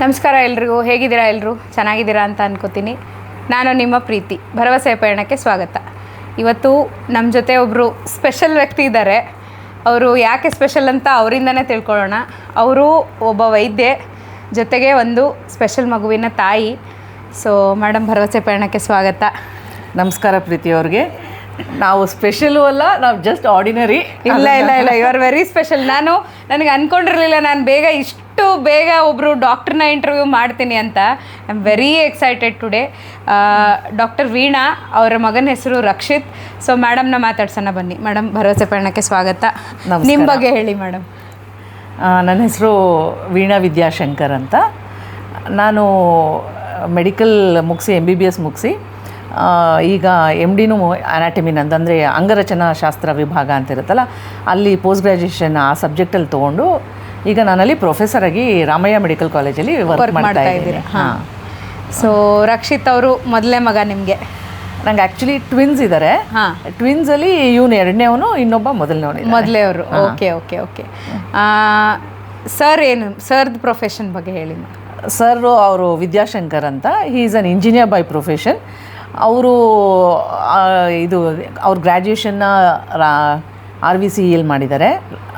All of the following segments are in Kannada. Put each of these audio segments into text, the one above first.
ನಮಸ್ಕಾರ ಎಲ್ರಿಗೂ. ಹೇಗಿದ್ದೀರಾ? ಎಲ್ಲರೂ ಚೆನ್ನಾಗಿದ್ದೀರಾ ಅಂತ ಅನ್ಕೋತೀನಿ. ನಾನು ನಿಮ್ಮ ಪ್ರೀತಿ. ಭರವಸೆ ಪಯಣಕ್ಕೆ ಸ್ವಾಗತ. ಇವತ್ತು ನಮ್ಮ ಜೊತೆ ಒಬ್ಬರು ಸ್ಪೆಷಲ್ ವ್ಯಕ್ತಿ ಇದ್ದಾರೆ. ಅವರು ಯಾಕೆ ಸ್ಪೆಷಲ್ ಅಂತ ಅವರಿಂದನೇ ತಿಳ್ಕೊಳ್ಳೋಣ. ಅವರು ಒಬ್ಬ ವೈದ್ಯೆ, ಜೊತೆಗೆ ಒಂದು ಸ್ಪೆಷಲ್ ಮಗುವಿನ ತಾಯಿ. ಸೊ ಮೇಡಮ್, ಭರವಸೆ ಪಯಣಕ್ಕೆ ಸ್ವಾಗತ. ನಮಸ್ಕಾರ ಪ್ರೀತಿ ಅವ್ರಿಗೆ. ನಾವು ಸ್ಪೆಷಲು ಅಲ್ಲ, ನಾವು ಜಸ್ಟ್ ಆರ್ಡಿನರಿ. ಇಲ್ಲ, ಯು ಆರ್ ವೆರಿ ಸ್ಪೆಷಲ್. ನನಗೆ ಅಂದ್ಕೊಂಡಿರಲಿಲ್ಲ ನಾನು ಇಷ್ಟು ಬೇಗ ಒಬ್ಬರು ಡಾಕ್ಟ್ರನ್ನ ಇಂಟರ್ವ್ಯೂ ಮಾಡ್ತೀನಿ ಅಂತ. I am very excited today. Doctor Veena, ಅವರ ಮಗನ ಹೆಸರು ರಕ್ಷಿತ್. ಸೊ ಮೇಡಮ್ನ ಮಾತಾಡ್ಸೋಣ ಬನ್ನಿ. ಮೇಡಮ್, ಭರವಸೆ ಪಯಣಕ್ಕೆ ಸ್ವಾಗತ. ನಿಮ್ಮ ಬಗ್ಗೆ ಹೇಳಿ ಮೇಡಮ್. ನನ್ನ ಹೆಸರು ವೀಣಾ ವಿದ್ಯಾಶಂಕರ್ ಅಂತ. ನಾನು ಮೆಡಿಕಲ್ ಮುಗಿಸಿ MBBS ಮುಗಿಸಿ ಈಗ MDನೂ ಅನಾಟಮಿನ್ ಅಂತಂದರೆ ಅಂಗರಚನಾ ಶಾಸ್ತ್ರ ವಿಭಾಗ ಅಂತ ಇರುತ್ತಲ್ಲ, ಅಲ್ಲಿ ಪೋಸ್ಟ್ ಗ್ರ್ಯಾಜುಯೇಷನ್ ಆ ಸಬ್ಜೆಕ್ಟಲ್ಲಿ ತೊಗೊಂಡು ಈಗ ನಾನಲ್ಲಿ ಪ್ರೊಫೆಸರ್ ಆಗಿ ರಾಮಯ್ಯ ಮೆಡಿಕಲ್ ಕಾಲೇಜಲ್ಲಿ ವರ್ಕ್ ಮಾಡ್ತಾ ಇದ್ದೀನಿ. ಹಾಂ. ಸೊ ರಕ್ಷಿತ್ ಅವರು ಮೊದಲೇ ಮಗ ನಿಮಗೆ? ನಂಗೆ ಆ್ಯಕ್ಚುಲಿ ಟ್ವಿನ್ಸ್ ಇದ್ದಾರೆ. ಹಾಂ. ಟ್ವಿನ್ಸಲ್ಲಿ ಇವನು ಎರಡನೇವನು, ಇನ್ನೊಬ್ಬ ಮೊದಲನೇ ಅವರು. ಓಕೆ. ಸರ್ದು ಪ್ರೊಫೆಷನ್ ಬಗ್ಗೆ ಹೇಳಿ. ಸರ್ ಅವರು ವಿದ್ಯಾಶಂಕರ್ ಅಂತ. He is an engineer by profession. ಅವರು ಅವ್ರ ಗ್ರ್ಯಾಜುಯೇಷನ್ನ RVCEL ಮಾಡಿದ್ದಾರೆ.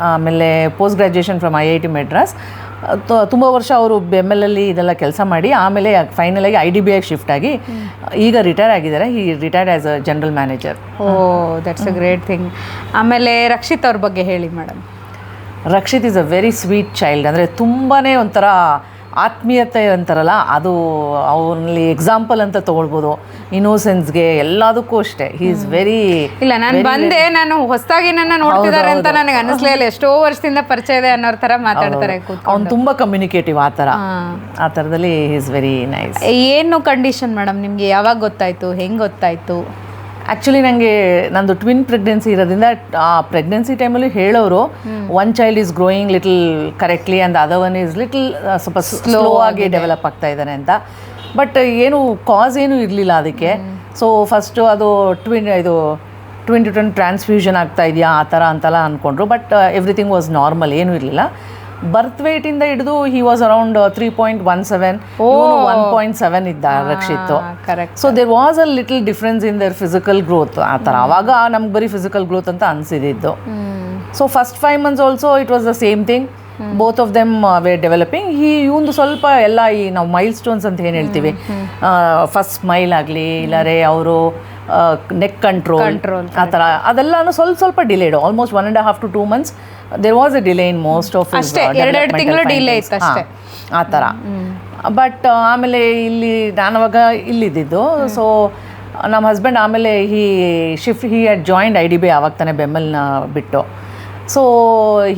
ಆಮೇಲೆ post graduation from IIT Madras. ತುಂಬ ವರ್ಷ ಅವರು ಬೆಮ್ಮೆಲಲ್ಲಿ ಇದೆಲ್ಲ ಕೆಲಸ ಮಾಡಿ ಆಮೇಲೆ ಫೈನಲಾಗಿ IDBI ಶಿಫ್ಟ್ ಆಗಿ ಈಗ ರಿಟೈರ್ ಆಗಿದ್ದಾರೆ. He retired as a general manager. That's a great thing. ಆಮೇಲೆ ರಕ್ಷಿತ್ ಅವ್ರ ಬಗ್ಗೆ ಹೇಳಿ madam. Rakshit is a very sweet child. ಅಂದರೆ ತುಂಬಾ ಒಂಥರ ಆತ್ಮೀಯತೆ ಅಂತಾರಲ್ಲ, ಅದು ಅವನಲ್ಲಿ ಎಕ್ಸಾಂಪಲ್ ಅಂತ ತೊಗೊಳ್ಬೋದು. ಇನ್ನೋಸೆನ್ಸ್ಗೆ ಎಲ್ಲದಕ್ಕೂ ಅಷ್ಟೇ. He is very. ಇಲ್ಲ, ನಾನು ಹೊಸದಾಗಿ ನನ್ನ ನೋಡ್ತಿದ್ದಾರೆ ಅಂತ ನನಗೆ ಅನ್ನಿಸ್ಲೇ ಇಲ್ಲ. ಎಷ್ಟೋ ವರ್ಷದಿಂದ ಪರಿಚಯ ಇದೆ ಅನ್ನೋರ ಥರ ಮಾತಾಡ್ತಾರೆ. ಅವ್ನು ತುಂಬ ಕಮ್ಯುನಿಕೇಟಿವ್. ಆ ಥರದಲ್ಲಿ ಹಿ ಈಸ್ ವೆರಿ ನೈಸ್. ಏನು ಕಂಡೀಷನ್ ಮೇಡಮ್ ನಿಮಗೆ? ಯಾವಾಗ ಗೊತ್ತಾಯಿತು? ಹೆಂಗೆ ಗೊತ್ತಾಯಿತು? ಆ್ಯಕ್ಚುಲಿ ನನಗೆ ನಂದು ಟ್ವಿನ್ ಪ್ರೆಗ್ನೆನ್ಸಿ ಇರೋದ್ರಿಂದ ಆ ಪ್ರೆಗ್ನೆನ್ಸಿ ಟೈಮಲ್ಲಿ ಹೇಳೋರು one child is growing little correctly and other one is little ಸ್ವಲ್ಪ ಸ್ಲೋ ಆಗಿ ಡೆವಲಪ್ ಆಗ್ತಾ ಇದ್ದಾನೆ ಅಂತ. ಬಟ್ ಏನು ಕಾಸ್ ಏನೂ ಇರಲಿಲ್ಲ ಅದಕ್ಕೆ. ಸೊ ಫಸ್ಟು ಅದು ಟ್ವಿನ್ ಟು ಟ್ವಿನ್ ಟ್ರಾನ್ಸ್ಫ್ಯೂಷನ್ ಆಗ್ತಾ ಇದೆಯಾ ಆ ಥರ ಅಂತೆಲ್ಲ ಅಂದ್ಕೊಂಡ್ರು. ಬಟ್ ಎವ್ರಿಥಿಂಗ್ ವಾಸ್ ನಾರ್ಮಲ್, ಏನೂ ಇರಲಿಲ್ಲ. ಬರ್ತ್ ವೇಟಿಂದ ಹಿಡಿದು ಹಿ ವಾಸ್ ಅರೌಂಡ್ 3.17, 1.7 ಇದ್ದ Rakshit. So there was a little difference in their physical growth ಆ ಥರ. ಆವಾಗ ನಮ್ಗೆ ಬರೀ ಫಿಸಿಕಲ್ ಗ್ರೋತ್ ಅಂತ ಅನಿಸಿದ್ದು. So first 5 months also it was the same thing. Both of them were developing. ಇವಂದು ಸ್ವಲ್ಪ ಎಲ್ಲ ನಾವು ಮೈಲ್ ಸ್ಟೋನ್ಸ್ ಅಂತ ಏನು ಹೇಳ್ತೀವಿ, ಫಸ್ಟ್ ಸ್ಮೈಲ್ ಆಗಲಿ ಇಲ್ಲಾರೆ ಅವರು ನೆಕ್ ಕಂಟ್ರೋಲ್ ಆ ಥರ, ಅದೆಲ್ಲನೂ ಸ್ವಲ್ಪ delayed. Almost 1.5 to 2 months there was a delay in most of ಆ ಥರ. ಬಟ್ ಆಮೇಲೆ ನಾನವಾಗ ಇಲ್ಲಿದ್ದು. ಸೊ ನಮ್ಮ ಹಸ್ಬೆಂಡ್ ಆಮೇಲೆ ಹಿ ಹ್ಯಾಡ್ ಜಾಯಿಂಡ್ IDBI ಆವಾಗ ತಾನೇ ಬೆಮ್ಮೆಲ್ನ ಬಿಟ್ಟು. ಸೊ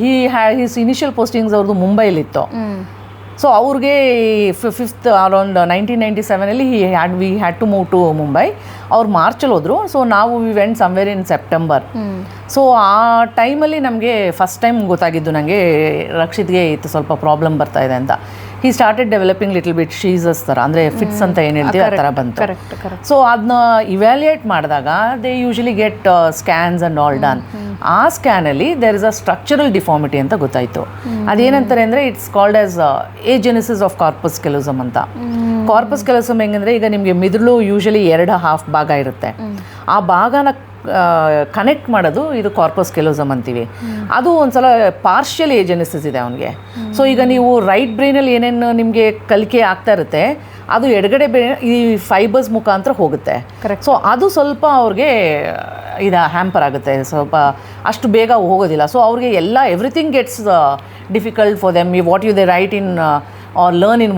ಹಿಸ್ ಇನಿಷಿಯಲ್ ಪೋಸ್ಟಿಂಗ್ಸ್ ಅವ್ರದ್ದು ಮುಂಬೈಲಿತ್ತು. ಸೊ ಅವ್ರಿಗೆ 5th around 1997 we had to move to Mumbai. ಅವ್ರು ಮಾರ್ಚಲ್ಲಿ ಹೋದರು. ಸೊ ನಾವು we went somewhere in September. So ಆ ಟೈಮಲ್ಲಿ ನಮಗೆ ಫಸ್ಟ್ ಟೈಮ್ ಗೊತ್ತಾಗಿದ್ದು ನನಗೆ ರಕ್ಷಿತ್ಗೆ ಇತ್ತು ಸ್ವಲ್ಪ ಪ್ರಾಬ್ಲಮ್ ಬರ್ತಾ ಇದೆ ಅಂತ. He started developing little bit ಶೀಸಸ್ ಥರ, ಅಂದರೆ ಫಿಟ್ಸ್ ಅಂತ ಏನು ಹೇಳ್ತೀವಿ ಆ ಥರ ಬಂತು. ಸೊ ಅದನ್ನ ಇವ್ಯಾಲ್ಯೂಯೇಟ್ ಮಾಡಿದಾಗ they usually get scans and all done. ಆ ಸ್ಕ್ಯಾನಲ್ಲಿ there is a structural deformity ಅಂತ ಗೊತ್ತಾಯಿತು. ಅದೇನಂತಾರೆ ಅಂದರೆ it's called as agenesis of corpus callosum ಅಂತ. ಕಾರ್ಪಸ್ ಕ್ಯಾಲೋಸಮ್ ಹೆಂಗಂದರೆ, ಈಗ ನಿಮಗೆ ಮಿದುಳು ಯೂಶಲಿ 2 half ಭಾಗ ಇರುತ್ತೆ. ಆ ಭಾಗನ ಕನೆಕ್ಟ್ ಮಾಡೋದು ಇದು ಕಾರ್ಪಸ್ ಕ್ಯಾಲೋಸಮ್ ಅಂತೀವಿ. ಅದು ಒಂದ್ಸಲ ಪಾರ್ಷಿಯಲ್ ಏಜೆನೆಸಿಸ್ ಇದೆ ಅವನಿಗೆ. ಸೊ ಈಗ ನೀವು ರೈಟ್ ಬ್ರೈನಲ್ಲಿ ಏನೇನು ನಿಮಗೆ ಕಲಿಕೆ ಆಗ್ತಾ ಇರುತ್ತೆ, ಅದು ಎಡಗಡೆ ಈ ಫೈಬರ್ಸ್ ಮುಖಾಂತರ ಹೋಗುತ್ತೆ. ಸೊ ಅದು ಸ್ವಲ್ಪ ಅವ್ರಿಗೆ ಹ್ಯಾಂಪರ್ ಆಗುತ್ತೆ, ಸ್ವಲ್ಪ ಅಷ್ಟು ಬೇಗ ಹೋಗೋದಿಲ್ಲ. ಸೊ ಅವ್ರಿಗೆ everything gets difficult for them. What you they write in or learn in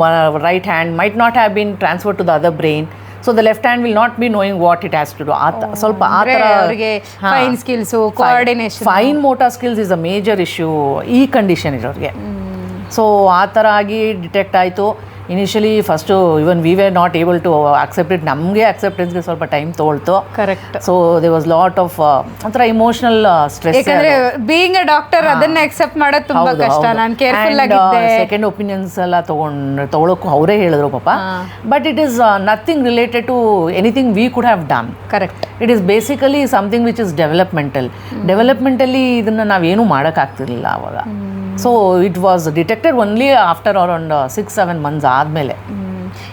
right hand might not have been transferred to the other brain. So the left hand will not be knowing what it has to do. ಸ್ವಲ್ಪ ಆ ಥರ fine skills, coordination, fine motor skills is a major issue ಈ ಕಂಡೀಷನ್ ಇರೋರಿಗೆ. ಸೊ ಆ ಥರ ಆಗಿ ಡಿಟೆಕ್ಟ್ ಆಯಿತು. Initially first even we were not able to accept it. ನಮಗೆ ಅಕ್ಸೆಪ್ಟೆನ್ಸ್ಗೆ ಸ್ವಲ್ಪ ಟೈಮ್ ತೊಗೊಳ್ತು. Correct. So they was lot of ಒಂಥರ ಇಮೋಷನಲ್ ಸ್ಟ್ರೆಸ್. ಯಾಕಂದ್ರೆ ಬೀಯಿಂಗ್ ಅ ಡಾಕ್ಟರ್ ಅದನ್ನ ಅಕ್ಸೆಪ್ಟ್ ಮಾಡೋದು ತುಂಬಾ ಕಷ್ಟ. ನಾನು ಕೇರ್ಫುಲ್ ಆಗಿದ್ದೆ. ಸೆಕೆಂಡ್ ಒಪಿನಿಯನ್ಸ್ ಎಲ್ಲ ತೊಗೊಳಕ್ಕೂ ಅವರೇ ಹೇಳಿದ್ರು ಪಾಪ. But it is nothing related to anything we could have done. Correct. It is basically something which is developmentally ಇದನ್ನು ನಾವೇನು ಮಾಡೋಕ್ಕಾಗ್ತಿರ್ಲಿಲ್ಲ ಆವಾಗ. So it was detected only after around 6-7 months ಆದಮೇಲೆ.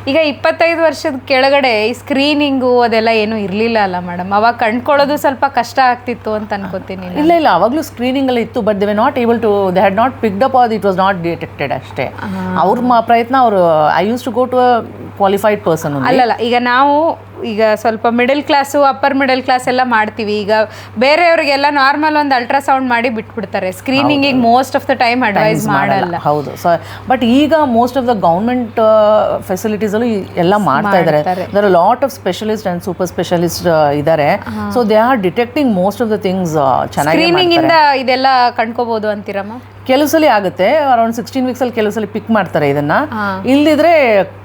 ಈಗ 25 ವರ್ಷದ ಕೆಳಗಡೆ ಈ ಸ್ಕ್ರೀನಿಂಗು ಅದೆಲ್ಲ ಏನೂ ಇರಲಿಲ್ಲ ಅಲ್ಲ ಮೇಡಮ್, ಅವಾಗ ಕಂಡ್ಕೊಳ್ಳೋದು ಸ್ವಲ್ಪ ಕಷ್ಟ ಆಗ್ತಿತ್ತು ಅಂತ ಅನ್ಕೋತೀನಿ. ಇಲ್ಲ ಅವಾಗಲೂ ಸ್ಕ್ರೀನಿಂಗ್ ಎಲ್ಲ ಇತ್ತು, but they were not able to, they had not picked up or it was not detected ಅಷ್ಟೇ. ಅವ್ರ ಪ್ರಯತ್ನ ಅವರು, I use to go to a qualified person. ಅಲ್ಲಲ್ಲ, ಈಗ ನಾವು ಈಗ ಸ್ವಲ್ಪ middle class upper middle class ಎಲ್ಲ ಮಾಡ್ತೀವಿ. ಈಗ ಬೇರೆಯವ್ರಿಗೆಲ್ಲ ನಾರ್ಮಲ್ ಒಂದು ಅಲ್ಟ್ರಾಸೌಂಡ್ ಮಾಡಿ ಬಿಟ್ಬಿಡ್ತಾರೆ, ಸ್ಕ್ರೀನಿಂಗಿಗೆ most of the time advise ಮಾಡಲ್ಲ. ಹೌದು, ಬಟ್ ಈಗ most of the government facilities ಅಲ್ಲೂ ಎಲ್ಲ ಮಾಡ್ತಾ ಇದ್ದಾರೆ. There are lot of specialist and super specialist ಇದ್ದಾರೆ. So they are detecting most of the things ಚೆನ್ನಾಗಿ. ಸ್ಕ್ರೀನಿಂಗ್ ಇಂದ ಇದೆಲ್ಲ ಕಂಡ್ಕೋಬಹುದು ಅಂತೀರಮ್ಮ? ಕೆಲವು ಸಲ ಆಗುತ್ತೆ, ಅರೌಂಡ್ 16 weeks ಅಲ್ಲಿ ಕೆಲವು ಸಲ ಪಿಕ್ ಮಾಡ್ತಾರೆ ಇದನ್ನ. ಇಲ್ದಿದ್ರೆ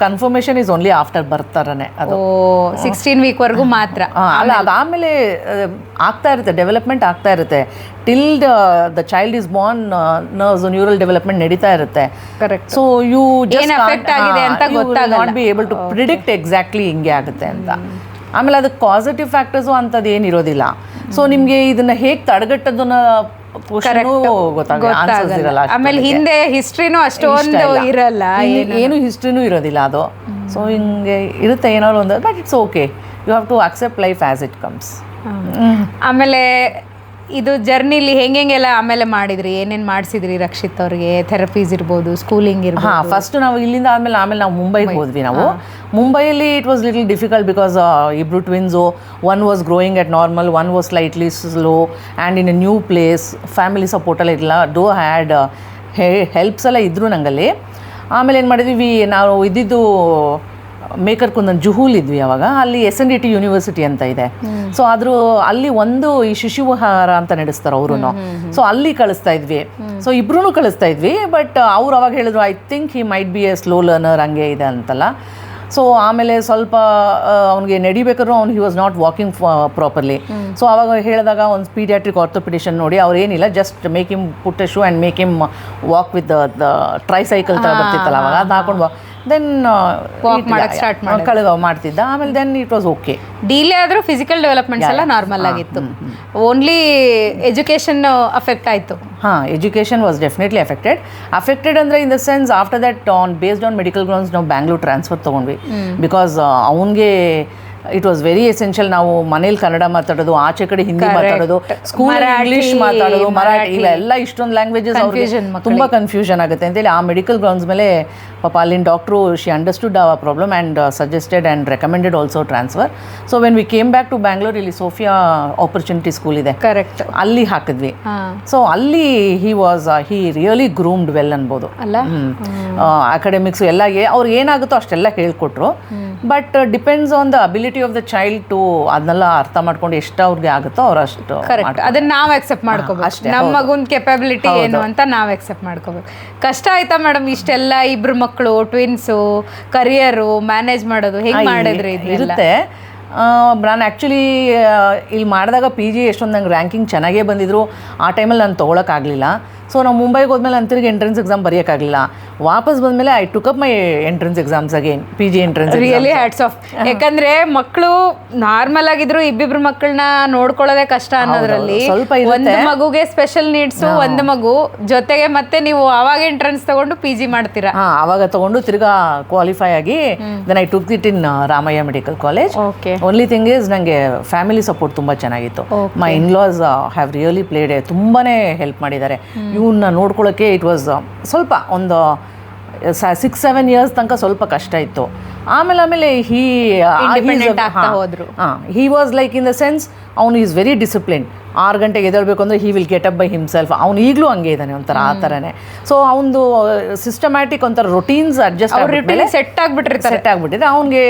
ಕನ್ಫರ್ಮೇಶನ್ ಇಸ್ ಓನ್ಲಿ ಆಫ್ಟರ್ ಬರ್ತಾರನೆ. ಅದು 16 week ವರೆಗೂ ಮಾತ್ರ. ಅಲ್ಲ, ಅದಾದಮೇಲೆ ಆಗ್ತಾ ಇರುತ್ತೆ, ಡೆವಲಪ್ಮೆಂಟ್ ಆಗ್ತಾ ಇರುತ್ತೆ. Till the child is born, nerves neural development ನಡೀತಾ ಇರುತ್ತೆ. Correct. So you just not be able to predict exactly ಹಿಂಗೆ ಆಗುತ್ತೆ ಅಂತ. ಆಮೇಲೆ ಅದಕ್ಕೆ ಪಾಸಿಟಿವ್ ಫ್ಯಾಕ್ಟರ್ಸು ಅಂಥದ್ದು ಏನಿರೋದಿಲ್ಲ. ಸೊ ನಿಮಗೆ ಇದನ್ನ ಹೇಗೆ ತಡೆಗಟ್ಟೋದನ್ನ ಗೊತ್ತಾಗಲ್ಲ. ಆಮೇಲೆ ಹಿಂದೆ ಹಿಸ್ಟ್ರಿನೂ ಅಷ್ಟೊಂದು ಇರಲ್ಲ, ಏನು ಹಿಸ್ಟ್ರಿನೂ ಇರೋದಿಲ್ಲ ಅದು. ಸೊ ಹಿಂಗೆ ಇರುತ್ತೆ ಏನಾದ್ರು ಒಂದು, but it's okay, you have to accept life as it comes. ಆಮೇಲೆ ಇದು ಜರ್ನಿಲಿ ಹೆಂಗೆಲ್ಲ ಆಮೇಲೆ ಮಾಡಿದ್ರಿ, ಏನೇನು ಮಾಡಿಸಿದ್ರಿ ರಕ್ಷಿತ್ ಅವ್ರಿಗೆ? ಥೆರಪೀಸ್ ಇರ್ಬೋದು, ಸ್ಕೂಲಿಂಗ್ ಇರ್ಬೋದು. ಹಾಂ, ಫಸ್ಟ್ ನಾವು ಇಲ್ಲಿಂದ ಆಮೇಲೆ ನಾವು ಮುಂಬೈಗೆ ಹೋದ್ವಿ. ನಾವು ಮುಂಬೈಯಲ್ಲಿ it was little difficult because ಇಬ್ರು twins, one was growing at normal, one was slightly slow and in a new place. Family ಸಪೋರ್ಟೆಲ್ಲ ಇರಲಿಲ್ಲ, ಡೋ ಹ್ಯಾಡ್ ಹೆಲ್ಪ್ಸ್ ಎಲ್ಲ ಇದ್ದರು ನಂಗಲ್ಲಿ. ಆಮೇಲೆ ಏನು ಮಾಡಿದ್ವಿ, ನಾವು ಇದ್ದಿದ್ದು ಮೇಕರ್ ಕುಂದನ್ ಜುಹೂಲ್ ಇದ್ವಿ ಅವಾಗ. ಅಲ್ಲಿ SNDT ಯೂನಿವರ್ಸಿಟಿ ಅಂತ ಇದೆ. ಸೊ ಅಲ್ಲಿ ಒಂದು ಈ ಶಿಶುವಿಹಾರ ಅಂತ ನಡೆಸ್ತಾರೆ ಅವರು. ಸೊ ಅಲ್ಲಿ ಕಳಿಸ್ತಾ ಇದ್ವಿ. ಸೊ ಇಬ್ರು ಕಳಿಸ್ತಾ ಇದ್ವಿ. ಬಟ್ ಅವ್ರು ಅವಾಗ ಹೇಳಿದ್ರು, I think he might be a slow learner, ಹಂಗೆ ಇದೆ ಅಂತಲ್ಲ. ಸೊ ಆಮೇಲೆ ಸ್ವಲ್ಪ ಅವ್ನಿಗೆ ನಡಿಬೇಕಾದ್ರೂ he was not walking properly. So ಅವಾಗ ಹೇಳಿದಾಗ ಒಂದು ಪೀಡಿಯಾಟ್ರಿಕ್ ಆರ್ಥೋಪಿಡಿಷನ್ ನೋಡಿ, ಅವ್ರು ಏನಿಲ್ಲ, just make him put a shoe and make him walk with the tricycle ಥರ ಬರ್ತಿತ್ತಲ್ಲ ಅವಾಗ, ಅದು ಹಾಕೊಂಡು ದೆನ್ ಮಾಡ್ತಿದ್ದ. ಆಮೇಲೆ then it was okay. Delay ಆದರೂ ಫಿಸಿಕಲ್ ಡೆವಲಪ್ಮೆಂಟ್ಸ್ ಎಲ್ಲ ನಾರ್ಮಲ್ ಆಗಿತ್ತು, ಓನ್ಲಿ ಎಜುಕೇಷನ್ ಅಫೆಕ್ಟ್ ಆಯಿತು. ಹಾಂ, ಎಜುಕೇಷನ್ ವಾಸ್ ಡೆಫಿನೆಟ್ಲಿ ಅಫೆಕ್ಟೆಡ್ ಅಂದರೆ in the sense after that based on medical grounds ನಾವು ಬ್ಯಾಂಗ್ಳೂರ್ ಟ್ರಾನ್ಸ್ಫರ್ ತೊಗೊಂಡ್ವಿ. ಬಿಕಾಸ್ ಅವನಿಗೆ ಇಟ್ ವಾಸ್ ವೆರಿ ಎಸೆನ್ಷಿಯಲ್. ನಾವು ಮನೇಲಿ ಕನ್ನಡ ಮಾತಾಡೋದು, ಆಚೆ ಕಡೆ ಹಿಂದಿ ಮಾತಾಡೋದು, ಸ್ಕೂಲ್ ಇಂಗ್ಲೀಷ್ ಮಾತಾಡೋದು, ಮರಾಠಿ, ಇವೆಲ್ಲ ಇಷ್ಟೊಂದು ಲ್ಯಾಂಗ್ವೇಜಸ್ ಅವ್ರಿಗೆ ತುಂಬ ಕನ್ಫ್ಯೂಷನ್ ಆಗುತ್ತೆ ಅಂತೇಳಿ ಆ ಮೆಡಿಕಲ್ ಗ್ರೌಂಡ್ಸ್ ಮೇಲೆ ಪಾಪ ಅಲ್ಲಿನ doctor she understood our problem and suggested and recommended also transfer. So when we came back to Bangalore, ಇಲ್ಲಿ ಸೋಫಿಯಾ ಆಪರ್ಚುನಿಟಿ ಸ್ಕೂಲ್ ಇದೆ, ಕರೆಕ್ಟ್, ಅಲ್ಲಿ ಹಾಕಿದ್ವಿ. ಸೊ ಅಲ್ಲಿ ಹಿ ರಿಯಲಿ ಗ್ರೂಮ್ಡ್ ವೆಲ್ ಅನ್ಬೋದು. ಅಕಾಡೆಮಿಕ್ಸು ಎಲ್ಲ ಅವ್ರಿಗೆ ಏನಾಗುತ್ತೋ ಅಷ್ಟೆಲ್ಲ ಹೇಳ್ಕೊಟ್ರು. But depends on the ability of the child to ಅದನ್ನೆಲ್ಲ ಅರ್ಥ ಮಾಡ್ಕೊಂಡು ಎಷ್ಟು ಅವ್ರಿಗೆ ಆಗುತ್ತೋ ಅವ್ರು ಅಷ್ಟು ಕರೆಕ್ಟ್, ಅದನ್ನ ನಾವು ಎಕ್ಸೆಪ್ಟ್ ಮಾಡ್ಕೋಬೇಕು ಅಷ್ಟೇ. ನಮ್ಮ ಮಗುನ ಕೆಪಾಬಿಲಿಟಿ ಏನು ಅಂತ ನಾವು ಎಕ್ಸೆಪ್ಟ್ ಮಾಡ್ಕೋಬೇಕು. ಕಷ್ಟ ಆಯ್ತಾ ಮೇಡಮ್ ಇಷ್ಟೆಲ್ಲ, ಇಬ್ರು ಮಕ್ಕಳು, ಟ್ವಿನ್ಸು, ಕರಿಯರು ಮ್ಯಾನೇಜ್ ಮಾಡೋದು ಹೆಂಗೆ ಮಾಡಿದ್ರಿ? ಇರುತ್ತೆ. ನಾನು ಆ್ಯಕ್ಚುಲಿ ಇಲ್ಲಿ ಮಾಡಿದಾಗ PG ಎಷ್ಟೊಂದು ನಂಗೆ ರ್ಯಾಂಕಿಂಗ್ ಚೆನ್ನಾಗೇ ಬಂದಿದ್ರು. ಆ ಟೈಮಲ್ಲಿ ನಾನು ತೊಗೊಳಕ್ಕಾಗಲಿಲ್ಲ. ಸೊ ನಾವು ಮುಂಬೈಗೆ ಹೋದ್ಮೇಲೆ ನಾನು ತಿರುಗಿ ಎಂಟ್ರೆನ್ಸ್ ಎಕ್ಸಾಮ್ ಬರೆಯೋಕ್ಕಾಗಲಿಲ್ಲ. ವಾಪಸ್ ಬಂದಮೇಲೆ I took up my entrance exams again, PG entrance. Really hats off. ಯಾಕಂದ್ರೆ ಮಕ್ಕಳು ನಾರ್ಮಲ್ ಆಗಿದ್ರು, ಇಬ್ಬಿಬ್ರು ಮಕ್ಕಳನ್ನ ನೋಡ್ಕೊಳ್ಳೋದೇ ಕಷ್ಟ ಅನ್ನೋದ್ರಲ್ಲಿ ಒಂದು ಮಗುಗೆ ಸ್ಪೆಷಲ್ ನೀಡ್ಸು, ಒಂದು ಮಗು ಜೊತೆಗೆ ಮತ್ತೆ ನೀವು ಅವಾಗ ಎಂಟ್ರೆನ್ಸ್ ತಗೊಂಡು PG ಮಾಡ್ತೀರಾ? ಅವಾಗ ತಗೊಂಡು ತಿರ್ಗಾ ಕ್ವಾಲಿಫೈ ಆಗಿ then I took it in Ramaiah medical college. Only thing is ನನಗೆ ಫ್ಯಾಮಿಲಿ ಸಪೋರ್ಟ್ ತುಂಬ ಚೆನ್ನಾಗಿತ್ತು. My in laws have really played, ತುಂಬಾ ಹೆಲ್ಪ್ ಮಾಡಿದ್ದಾರೆ. ಇವನ್ನ ನೋಡ್ಕೊಳ್ಳೋಕ್ಕೆ ಇಟ್ ವಾಸ್ ಸ್ವಲ್ಪ ಒಂದು 6-7 years ತನಕ ಸ್ವಲ್ಪ ಕಷ್ಟ ಇತ್ತು. ಆಮೇಲೆ he was like in the sense, ಅವನು ಈಸ್ ವೆರಿ ಡಿಸಿಪ್ಲಿನ್. 6 ಗಂಟೆಗೆ ಎದ್ದೇಳಬೇಕು ಅಂದರೆ he will get up by himself. ಅವ್ನು ಈಗಲೂ ಹಂಗೆ ಇದ್ದಾನೆ, ಒಂಥರ ಆ ಥರನೇ. ಸೊ ಅವನದು ಸಿಸ್ಟಮ್ಯಾಟಿಕ್ ಒಂಥರ ರೊಟೀನ್ಸ್ ಅಡ್ಜಸ್ಟ್ ಆಗಿಬಿಟ್ಟು ಸೆಟ್ ಆಗಿಬಿಟ್ಟಿದೆ. ಅವ್ನಿಗೆ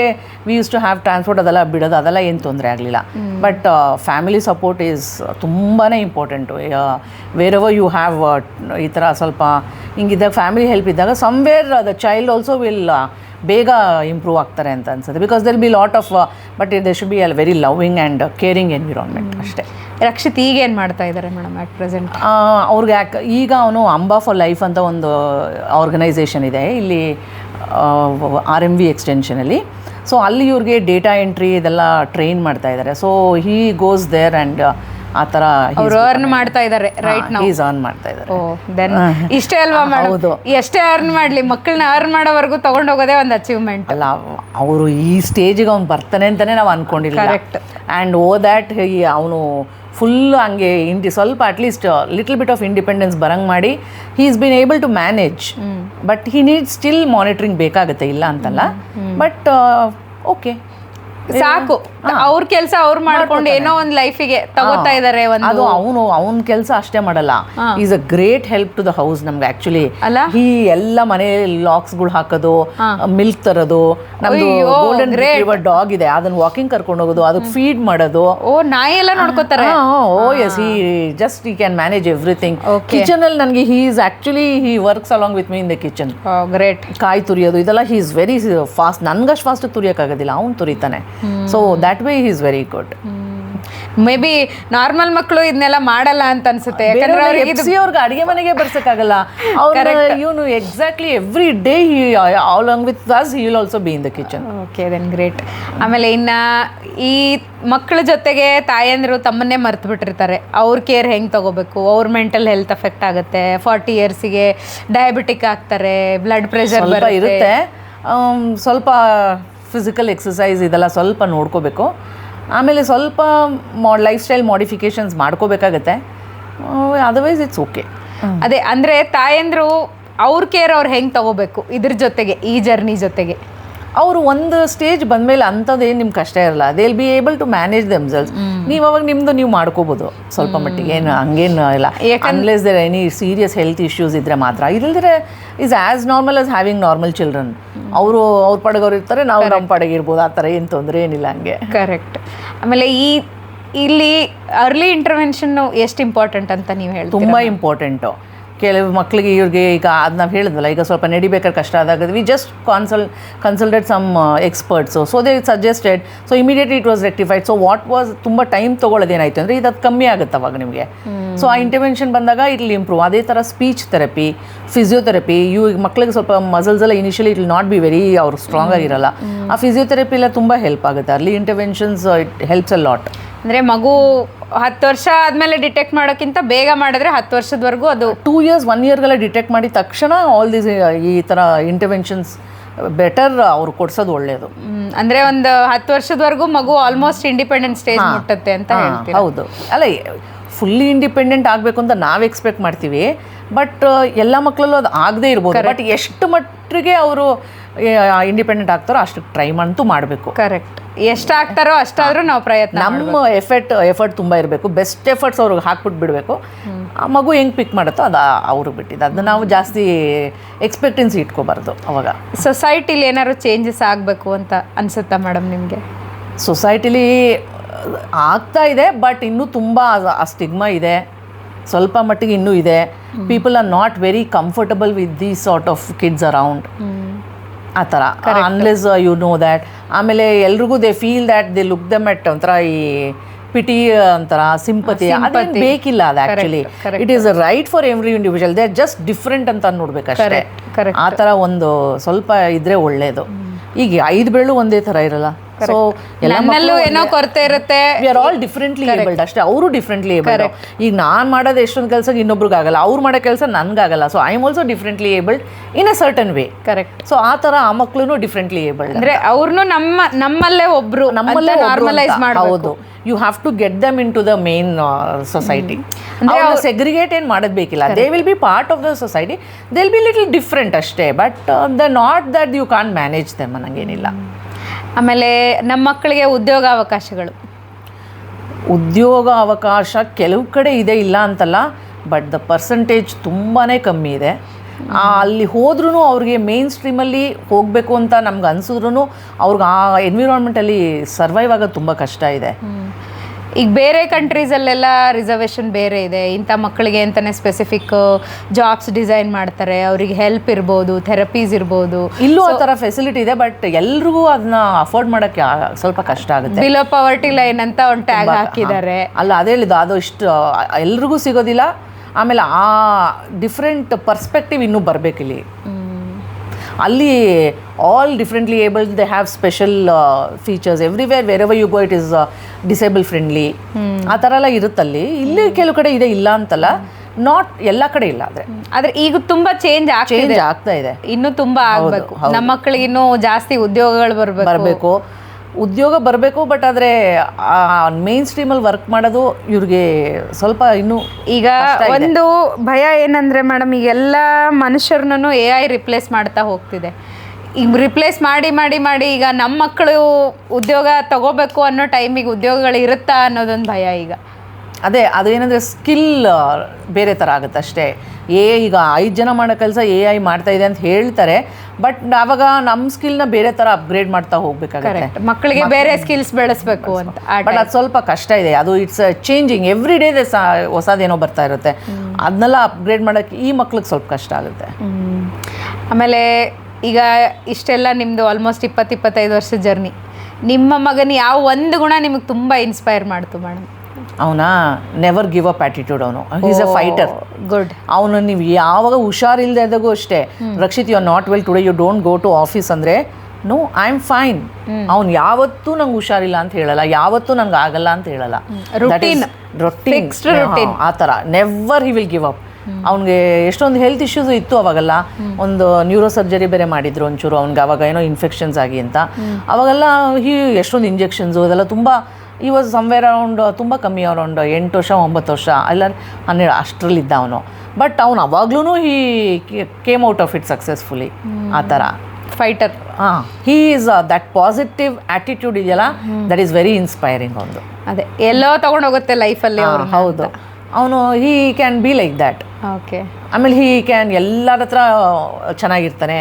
we use to have transport, ಅದೆಲ್ಲ ಬಿಡೋದು, ಅದೆಲ್ಲ ಏನು ತೊಂದರೆ ಆಗಲಿಲ್ಲ. ಬಟ್ ಫ್ಯಾಮಿಲಿ ಸಪೋರ್ಟ್ ಈಸ್ ತುಂಬಾ important. Where ever you have ಈ ಥರ ಸ್ವಲ್ಪ ಹಿಂಗಿದ್ದಾಗ ಫ್ಯಾಮಿಲಿ ಹೆಲ್ಪ್ ಇದ್ದಾಗ somewhere the child also will ಬೇಗ ಇಂಪ್ರೂವ್ ಆಗ್ತಾರೆ ಅಂತ ಅನ್ಸುತ್ತೆ. Because there be lot of, but they should be a very loving and caring environment ಅಷ್ಟೇ. ರಕ್ಷಿತ್ ಈಗ ಏನು ಮಾಡ್ತಾ ಇದ್ದಾರೆ ಮೇಡಮ್ ಅಟ್ ಪ್ರೆಸೆಂಟ್? ಅವ್ರಿಗೆ ಈಗ ಅವನು ಅಂಬಾ ಫಾರ್ ಲೈಫ್ ಅಂತ ಒಂದು ಆರ್ಗನೈಸೇಷನ್ ಇದೆ ಇಲ್ಲಿ RMV ಎಕ್ಸ್ಟೆನ್ಷನಲ್ಲಿ. ಸೊ ಅಲ್ಲಿ ಇವ್ರಿಗೆ ಡೇಟಾ ಎಂಟ್ರಿ ಇದೆಲ್ಲ ಟ್ರೈನ್ ಮಾಡ್ತಾ ಇದ್ದಾರೆ. So he goes there and ಆ ಥರ ಅವ್ರು ಅರ್ನ್ ಮಾಡ್ತಾ ಇದ್ದಾರೆ ರೈಟ್ ನಾವು. ಈಸ್ ಅರ್ನ್ ಮಾಡ್ತಾ ಇದ್ದಾರೆ. ಓ ದೆನ್ ಇಷ್ಟೇ ಅಲ್ವಾ ಮೇಡಮ್, ಎಷ್ಟೇ ಅರ್ನ್ ಮಾಡಲಿ ಮಕ್ಕಳನ್ನ ಅರ್ನ್ ಮಾಡೋವರೆಗೂ ತಗೊಂಡೋಗೋದೇ ಒಂದು ಅಚೀವ್ಮೆಂಟ್. ಅಲ್ಲ, ಅವರು ಈ ಸ್ಟೇಜಿಗೆ ಅವ್ನು ಬರ್ತಾನೆ ಅಂತಲೇ ನಾವು ಅಂದ್ಕೊಂಡಿಲ್ಲ. ಕರೆಕ್ಟ್. ಆ್ಯಂಡ್ ದ್ಯಾಟ್ ಅವನು ಫುಲ್ ಹಂಗೆ ಸ್ವಲ್ಪ at least little bit of independence ಬರಂಗೆ ಮಾಡಿ he is been able to manage. But he need still monitoring ಬೇಕಾಗುತ್ತೆ, ಇಲ್ಲ ಅಂತಲ್ಲ. ಬಟ್ ಓಕೆ, ಸಾಕು ಅವ್ರ ಕೆಲಸ ಅವ್ರು ಮಾಡ್ಕೊಂಡು ಏನೋ ಒಂದು ಲೈಫಿಗೆ ತಗೋತಾ ಇದಾರೆ. ಅದು ಅವನ ಕೆಲಸ ಅಷ್ಟೇ ಮಾಡಲ್ಲ, is a great help to the house ನಮ್ಗೆ ಆಕ್ಚುಲಿ. ಈ ಎಲ್ಲ ಮನೆ ಲಾಕ್ಸ್ಗಳು ಹಾಕೋದು, ಮಿಲ್ಕ್ ತರೋದು, ನಮ್ದು ಗೋಲ್ಡನ್ ರಿಟ್ರೀವರ್ ಡಾಗ್ ಇದೆ, ಅದನ್ನ ವಾಕಿಂಗ್ ಕರ್ಕೊಂಡು ಹೋಗೋದು, ಅದಕ್ಕೆ ಫೀಡ್ ಮಾಡೋದು. ಓ, ನಾಯಿ ಎಲ್ಲ ನೋಡ್ಕೋತಾರೆ. Oh yes, he can manage everything. Kitchen ಅಲ್ಲಿ ನನಗೆ he works along with me in the kitchen. Great. ಕಾಯಿ ತುರಿಯೋದು ಇದೆಲ್ಲ he is very fast. ನನ್ಗಷ್ಟು ಫಾಸ್ಟ್ ತುರಿಯೋಕ್ಕಾಗೋದಿಲ್ಲ, ಅವ್ನು ತುರಿತಾನೆ. So that way he is very good. Maybe normal ಮಕ್ಕಳು ಇದನ್ನೆಲ್ಲ ಮಾಡಲ್ಲ ಅಂತ ಅನ್ಸುತ್ತೆ, ಯಾಕಂದ್ರೆ ಅವ್ರಿಗೆ ಅಡಿಗೆ ಮನೆಗೆ ಬರ್ಸಕ್ಕಾಗಲ್ಲ. ಇವನು exactly every day along with us he will also be in the kitchen. Okay, then great. ಆಮೇಲೆ ಇನ್ನು ಈ ಮಕ್ಕಳ ಜೊತೆಗೆ ತಾಯಂದಿರು ತಮ್ಮನ್ನೇ ಮರ್ತು ಬಿಟ್ಟಿರ್ತಾರೆ. ಅವ್ರ ಕೇರ್ ಹೆಂಗೆ ತಗೋಬೇಕು, ಅವ್ರ ಮೆಂಟಲ್ ಹೆಲ್ತ್ ಅಫೆಕ್ಟ್ ಆಗುತ್ತೆ. 40 ಇಯರ್ಸಿಗೆ ಡಯಾಬಿಟಿಕ್ ಆಗ್ತಾರೆ, ಬ್ಲಡ್ ಪ್ರೆಷರ್ ಇರುತ್ತೆ. ಸ್ವಲ್ಪ ಫಿಸಿಕಲ್ ಎಕ್ಸಸೈಸ್ ಇದೆಲ್ಲ ಸ್ವಲ್ಪ ನೋಡ್ಕೋಬೇಕು. ಆಮೇಲೆ ಸ್ವಲ್ಪ ಲೈಫ್ ಸ್ಟೈಲ್ ಮಾಡಿಫಿಕೇಶನ್ಸ್ ಮಾಡ್ಕೋಬೇಕಾಗತ್ತೆ. Otherwise it's okay. ಅದೇ ಅಂದರೆ ತಾಯಂದ್ರು ಅವ್ರ ಕೇರ್ ಅವ್ರು ಹೆಂಗೆ ತಗೋಬೇಕು ಇದ್ರ ಜೊತೆಗೆ, ಈ ಜರ್ನಿ ಜೊತೆಗೆ. ಅವರು ಒಂದು ಸ್ಟೇಜ್ ಬಂದಮೇಲೆ ಅಂಥದ್ದೇನು ನಿಮ್ಗೆ ಕಷ್ಟ ಇರಲ್ಲ. They will be able to manage themselves. ನೀವು ಅವಾಗ ನಿಮ್ಮದು ನೀವು ಮಾಡ್ಕೋಬೋದು ಸ್ವಲ್ಪ ಮಟ್ಟಿಗೆ, ಏನು ಹಂಗೇನು ಇಲ್ಲ. Unless there any serious health issues ಇದ್ದರೆ ಮಾತ್ರ. ಇಲ್ಲದ್ರೆ is as normal as having normal children. ಅವರು ಅವ್ರ ಪಡೆಗವ್ರು ಇರ್ತಾರೆ, ನಾವು ನಮ್ಮ ಪಡೆಗೆ ಇರ್ಬೋದು. ಆ ಥರ ಏನು ತೊಂದರೆ ಏನಿಲ್ಲ ಹಂಗೆ. ಕರೆಕ್ಟ್. ಆಮೇಲೆ ಇಲ್ಲಿ ಅರ್ಲಿ ಇಂಟರ್ವೆನ್ಷನ್ ಎಷ್ಟು ಇಂಪಾರ್ಟೆಂಟ್ ಅಂತ ನೀವು ಹೇಳ್ತೀರಾ? ತುಂಬ ಇಂಪಾರ್ಟೆಂಟು. ಕೆಲವು ಮಕ್ಕಳಿಗೆ ಇವ್ರಿಗೆ ಈಗ ಅದು ನಾವು ಹೇಳಿದ್ವಲ್ಲ, ಈಗ ಸ್ವಲ್ಪ ನಡಿಬೇಕಾದ್ರೆ ಕಷ್ಟ ಆದಾಗ we just consulted some experts. So they suggested, so immediately it was rectified. So what was ತುಂಬ ಟೈಮ್ ತೊಗೊಳ್ಳೋದೇನಾಯಿತು ಅಂದರೆ ಇದು ಕಮ್ಮಿ ಆಗುತ್ತೆ ಅವಾಗ ನಿಮಗೆ. ಸೊ ಆ ಇಂಟರ್ವೆನ್ಷನ್ ಬಂದಾಗ ಇಟ್ ವಿಲ್ ಇಂಪ್ರೂವ್. ಅದೇ ಥರ ಸ್ಪೀಚ್ ಥೆರಪಿ, ಫಿಸಿಯೋಥೆರಪಿ, ಮಕ್ಕಳಿಗೆ ಸ್ವಲ್ಪ ಮಸಲ್ಸ್ ಎಲ್ಲ initially it will not be very ಅವ್ರು ಸ್ಟ್ರಾಂಗ್ ಆಗಿರಲ್ಲ. ಆ ಫಿಸಿಯೋಥೆರಪಿ ಎಲ್ಲ ತುಂಬ ಹೆಲ್ಪ್ ಆಗುತ್ತೆ. Early interventions it helps a lot. ಅಂದರೆ ಮಗು 10 ವರ್ಷ ಆದಮೇಲೆ ಡಿಟೆಕ್ಟ್ ಮಾಡೋಕ್ಕಿಂತ ಬೇಗ ಮಾಡಿದ್ರೆ 10 ವರ್ಷದವರೆಗೂ ಅದು 2 years 1 yearಗೆಲ್ಲ ಡಿಟೆಕ್ಟ್ ಮಾಡಿ ತಕ್ಷಣ ಆಲ್ ದೀಸ್ ಈ ಥರ ಇಂಟರ್ವೆನ್ಷನ್ಸ್ ಬೆಟರ್ ಅವ್ರು ಕೊಡ್ಸೋದು ಒಳ್ಳೆಯದು. ಅಂದರೆ ಒಂದು 10 ವರ್ಷದವರೆಗೂ ಮಗು ಆಲ್ಮೋಸ್ಟ್ ಇಂಡಿಪೆಂಡೆಂಟ್ ಸ್ಟೇಜ್ ಮುಟ್ಟುತ್ತೆ ಅಂತ ಹೇಳ್ತೀವಿ. ಹೌದು. ಅಲ್ಲ, ಫುಲ್ಲಿ ಇಂಡಿಪೆಂಡೆಂಟ್ ಆಗಬೇಕು ಅಂತ ನಾವು ಎಕ್ಸ್ಪೆಕ್ಟ್ ಮಾಡ್ತೀವಿ. ಬಟ್ ಎಲ್ಲ ಮಕ್ಕಳಲ್ಲೂ ಅದು ಆಗದೇ ಇರ್ಬೋದು. ಬಟ್ ಎಷ್ಟು ಮಟ್ಟಿಗೆ ಅವರು ಇಂಡಿಪೆಂಡೆಂಟ್ ಆಗ್ತಾರೋ ಅಷ್ಟು ಟ್ರೈ ಅಂತೂ ಮಾಡಬೇಕು. ಕರೆಕ್ಟ್. ಎಷ್ಟಾಗ್ತಾರೋ ಅಷ್ಟಾದರೂ ನಾವು ಪ್ರಯತ್ನ, ನಮ್ಮ ಎಫರ್ಟ್ ತುಂಬ ಇರಬೇಕು. ಬೆಸ್ಟ್ ಎಫರ್ಟ್ಸ್ ಅವ್ರಿಗೆ ಹಾಕ್ಬಿಟ್ಟು ಬಿಡಬೇಕು. ಆ ಮಗು ಹೆಂಗೆ ಪಿಕ್ ಮಾಡುತ್ತೋ ಅದು ಅವ್ರಿಗೆ ಬಿಟ್ಟಿದ್ದು. ಅದನ್ನ ನಾವು ಜಾಸ್ತಿ ಎಕ್ಸ್ಪೆಕ್ಟೆನ್ಸಿ ಇಟ್ಕೋಬಾರ್ದು. ಅವಾಗ ಸೊಸೈಟಿಲಿ ಏನಾದ್ರು ಚೇಂಜಸ್ ಆಗಬೇಕು ಅಂತ ಅನ್ಸುತ್ತಾ ಮೇಡಮ್ ನಿಮಗೆ? ಸೊಸೈಟಿಲಿ ಆಗ್ತಾ ಇದೆ, ಬಟ್ ಇನ್ನೂ ತುಂಬ ಆ ಸ್ಟಿಗ್ಮಾ ಇದೆ, ಸ್ವಲ್ಪ ಮಟ್ಟಿಗೆ ಇನ್ನೂ ಇದೆ. People are not very comfortable with these sort of kids around. ಆ ಥರ ಅನ್ಲೆಸ್ ಯು ನೋ ದ್ಯಾಟ್. ಆಮೇಲೆ ಎಲ್ರಿಗೂ they feel that they look them at ಒಂಥರ ಈ ಪಿಟಿ ಅಂತಾರ, ಸಿಂಪತಿ, ಅದೇನು ಬೇಕಿಲ್ಲ. ಅದು actually it is a right for every individual. They are just different ಅಂತ ನೋಡ್ಬೇಕಷ್ಟೇ. ಆ ಥರ ಒಂದು ಸ್ವಲ್ಪ ಇದ್ರೆ ಒಳ್ಳೆಯದು. ಈಗ 5 ಬೆರಳು ಒಂದೇ ಥರ ಇರಲ್ಲ. ಸೊ ಎಲ್ಲನಲ್ಲೂ ಏನೋ ಕೊರತೆ ಇರುತ್ತೆ. We are all differently abled ಅಷ್ಟೇ. ಅವರು ಡಿಫ್ರೆಂಟ್ಲಿ ಏಬಲ್ಡ್. ಈಗ ನಾನು ಮಾಡೋದು ಎಷ್ಟೊಂದು ಕೆಲಸ ಇನ್ನೊಬ್ರಿಗಾಗಲ್ಲ, ಅವ್ರು ಮಾಡೋ ಕೆಲಸ ನನಗಾಗಲ್ಲ. So I am also differently abled in a certain way. Correct. So ಆ ಥರ ಆ ಮಕ್ಕಳು ಡಿಫ್ರೆಂಟ್ಲಿ ಏಬಲ್ಡ್. ಅಂದರೆ ಅವ್ರನ್ನೂ ನಮ್ಮಲ್ಲೇ ಒಬ್ರು ನಾರ್ಮಲೈಸ್ ಮಾಡಬಹುದು. ಹೌದು. You have to get them in to the main society. Segregate ಏನು ಮಾಡೋದು ಬೇಕಿಲ್ಲ. They will be part of the society. They will be little different ಅಷ್ಟೇ. But the not that you can't manage them ಅನ್ನಂಗೇನಿಲ್ಲ. ಆಮೇಲೆ ನಮ್ಮ ಮಕ್ಕಳಿಗೆ ಉದ್ಯೋಗ ಅವಕಾಶ ಕೆಲವು ಕಡೆ ಇದೆ, ಇಲ್ಲ ಅಂತಲ್ಲ. ಬಟ್ ದ ಪರ್ಸಂಟೇಜ್ ತುಂಬಾ ಕಮ್ಮಿ ಇದೆ. ಅಲ್ಲಿ ಹೋದ್ರೂ ಅವ್ರಿಗೆ ಮೇನ್ ಸ್ಟ್ರೀಮಲ್ಲಿ ಹೋಗಬೇಕು ಅಂತ ನಮ್ಗೆ ಅನ್ಸಿದ್ರು ಅವ್ರಿಗೆ ಆ ಎನ್ವಿರಾನ್ಮೆಂಟಲ್ಲಿ ಸರ್ವೈವ್ ಆಗೋದು ತುಂಬ ಕಷ್ಟ ಇದೆ. ಈಗ ಬೇರೆ ಕಂಟ್ರೀಸಲ್ಲೆಲ್ಲ ರಿಸರ್ವೇಷನ್ ಬೇರೆ ಇದೆ. ಇಂಥ ಮಕ್ಕಳಿಗೆ ಅಂತಲೇ ಸ್ಪೆಸಿಫಿಕ್ ಜಾಬ್ಸ್ ಡಿಸೈನ್ ಮಾಡ್ತಾರೆ. ಅವರಿಗೆ ಹೆಲ್ಪ್ ಇರ್ಬೋದು, ಥೆರಪೀಸ್ ಇರ್ಬೋದು. ಇಲ್ಲೂ ಆ ಥರ ಫೆಸಿಲಿಟಿ ಇದೆ, ಬಟ್ ಎಲ್ರಿಗೂ ಅದನ್ನ ಅಫೋರ್ಡ್ ಮಾಡೋಕ್ಕೆ ಸ್ವಲ್ಪ ಕಷ್ಟ ಆಗುತ್ತೆ. ಬಿಲೋ ಪವರ್ಟಿ ಲೈನ್ ಅಂತ ಒಂದು ಟ್ಯಾಗ್ ಹಾಕಿದ್ದಾರೆ. ಅಲ್ಲ, ಅದೇ ಹೇಳಿದ್ದು, ಅದು ಇಷ್ಟು ಎಲ್ರಿಗೂ ಸಿಗೋದಿಲ್ಲ. ಆಮೇಲೆ ಆ ಡಿಫ್ರೆಂಟ್ ಪರ್ಸ್ಪೆಕ್ಟಿವ್ ಇನ್ನೂ ಬರಬೇಕಿಲ್ಲಿ. ಅಲ್ಲಿ all differently abled, they have special features everywhere. Where ever you go it is disable friendly ಆ ಥರ ಎಲ್ಲ ಇರುತ್ತಲ್ಲಿ. ಇಲ್ಲಿ ಕೆಲವು ಕಡೆ ಇದೆ, ಇಲ್ಲ ಅಂತಲ್ಲ, ನಾಟ್ ಎಲ್ಲ ಕಡೆ ಇಲ್ಲ. ಆದ್ರೆ ಈಗ ತುಂಬಾ ಚೇಂಜ್ ಆಗ್ತಾ ಇದೆ, ಇನ್ನೂ ತುಂಬಾ ಆಗ್ಬೇಕು. ನಮ್ಮ ಮಕ್ಕಳಿಗೆ ಇನ್ನೂ ಜಾಸ್ತಿ ಉದ್ಯೋಗಗಳು ಬರಬೇಕು, ಉದ್ಯೋಗ ಬರಬೇಕು. ಬಟ್ ಆದರೆ ಮೇನ್ ಸ್ಟ್ರೀಮಲ್ಲಿ ವರ್ಕ್ ಮಾಡೋದು ಇವ್ರಿಗೆ ಸ್ವಲ್ಪ ಇನ್ನೂ ಈಗ ಒಂದು ಭಯ ಏನಂದ್ರೆ ಮೇಡಮ್, ಈಗೆಲ್ಲ ಮನುಷ್ಯರನ್ನು AI ರಿಪ್ಲೇಸ್ ಮಾಡ್ತಾ ಹೋಗ್ತಿದೆ. ಈಗ ರಿಪ್ಲೇಸ್ ಮಾಡಿ ಮಾಡಿ ಮಾಡಿ ಈಗ ನಮ್ಮ ಮಕ್ಕಳು ಉದ್ಯೋಗ ತಗೋಬೇಕು ಅನ್ನೋ ಟೈಮಿಗೆ ಉದ್ಯೋಗಗಳು ಇರುತ್ತಾ ಅನ್ನೋದೊಂದು ಭಯ. ಈಗ ಅದೇನಂದರೆ ಸ್ಕಿಲ್ ಬೇರೆ ಥರ ಆಗುತ್ತೆ ಅಷ್ಟೇ. ಈಗ 5 ಜನ ಮಾಡೋ ಕೆಲಸ AI ಮಾಡ್ತಾ ಇದೆ ಅಂತ ಹೇಳ್ತಾರೆ, ಬಟ್ ಆವಾಗ ನಮ್ಮ ಸ್ಕಿಲ್ನ ಬೇರೆ ಥರ ಅಪ್ಗ್ರೇಡ್ ಮಾಡ್ತಾ ಹೋಗ್ಬೇಕಾಗುತ್ತೆ. ಮಕ್ಕಳಿಗೆ ಬೇರೆ ಸ್ಕಿಲ್ಸ್ ಬೆಳೆಸ್ಬೇಕು ಅಂತ. ಬಟ್ ಅದು ಸ್ವಲ್ಪ ಕಷ್ಟ ಇದೆ. ಅದು ಇಟ್ಸ್ ಚೇಂಜಿಂಗ್ ಎವ್ರಿ ಡೇ ಹೊಸದೇನೋ ಬರ್ತಾ ಇರುತ್ತೆ. ಅದನ್ನೆಲ್ಲ ಅಪ್ಗ್ರೇಡ್ ಮಾಡೋಕ್ಕೆ ಈ ಮಕ್ಳಿಗೆ ಸ್ವಲ್ಪ ಕಷ್ಟ ಆಗುತ್ತೆ. ಆಮೇಲೆ ಈಗ ಇಷ್ಟೆಲ್ಲ ನಿಮ್ಮದು ಆಲ್ಮೋಸ್ಟ್ 20-25 ವರ್ಷದ ಜರ್ನಿ, ನಿಮ್ಮ ಮಗನ ಯಾವ ಒಂದು ಗುಣ ನಿಮಗೆ ತುಂಬ ಇನ್ಸ್ಪೈರ್ ಮಾಡ್ತು ಮೇಡಮ್? ಅವನ ನೆವರ್ ಗಿವ್ ಅಪ್ ಆ್ಯಟಿಟ್ಯೂಡ್. ಅವನು ಈಸ್ ಅ ಫೈಟರ್. ಗುಡ್. ಅವನು ನೀವು ಯಾವಾಗ ಹುಷಾರಿಲ್ಲದೆ ಇದ್ದಾಗೂ ಅಷ್ಟೇ, Rakshit you are not well today, you don't go to office ಅಂದರೆ ನೋ ಐ ಆಮ್ ಫೈನ್. ಅವ್ನು ಯಾವತ್ತೂ ನಂಗೆ ಹುಷಾರಿಲ್ಲ ಅಂತ ಹೇಳಲ್ಲ, ಯಾವತ್ತೂ ನಂಗೆ ಆಗಲ್ಲ ಅಂತ ಹೇಳಲ್ಲ. ರೊಟೀನ್ ಆ ಥರ never he will give up. ಅವ್ನಿಗೆ ಎಷ್ಟೊಂದು ಹೆಲ್ತ್ ಇಶ್ಯೂಸ್ ಇತ್ತು ಅವಾಗೆಲ್ಲ. ಒಂದು ನ್ಯೂರೋ ಸರ್ಜರಿ ಬೇರೆ ಮಾಡಿದ್ರು ಒಂಚೂರು ಅವ್ನಿಗೆ, ಅವಾಗ ಏನೋ ಇನ್ಫೆಕ್ಷನ್ಸ್ ಆಗಿ ಅಂತ. ಅವಾಗೆಲ್ಲ ಎಷ್ಟೊಂದು ಇಂಜೆಕ್ಷನ್ಸು ಅದೆಲ್ಲ ತುಂಬ. ಈ ವಾಸ್ ಸಮ್ವೇರ್ ಅರೌಂಡ್ ತುಂಬ ಕಮ್ಮಿ, ಅರೌಂಡ್ 8 ವರ್ಷ 9 ವರ್ಷ ಇಲ್ಲ 12 ಅಷ್ಟರಲ್ಲಿದ್ದ ಅವನು. ಬಟ್ ಅವ್ನು ಅವಾಗ್ಲೂ came out of it successfully. ಆ ಥರ fighter. He is that positive attitude ಇದೆಯಲ್ಲ, ದಟ್ ಈಸ್ ವೆರಿ ಇನ್ಸ್ಪೈರಿಂಗ್. ಒಂದು ಅದೇ ಎಲ್ಲೋ ತಗೊಂಡೋಗುತ್ತೆ ಲೈಫಲ್ಲಿ. ಹೌದು, ಅವನು he can be like that. Okay. ಆಮೇಲೆ ಹೀ ಕ್ಯಾನ್ ಎಲ್ಲರ ಹತ್ರ ಚೆನ್ನಾಗಿರ್ತಾನೆ.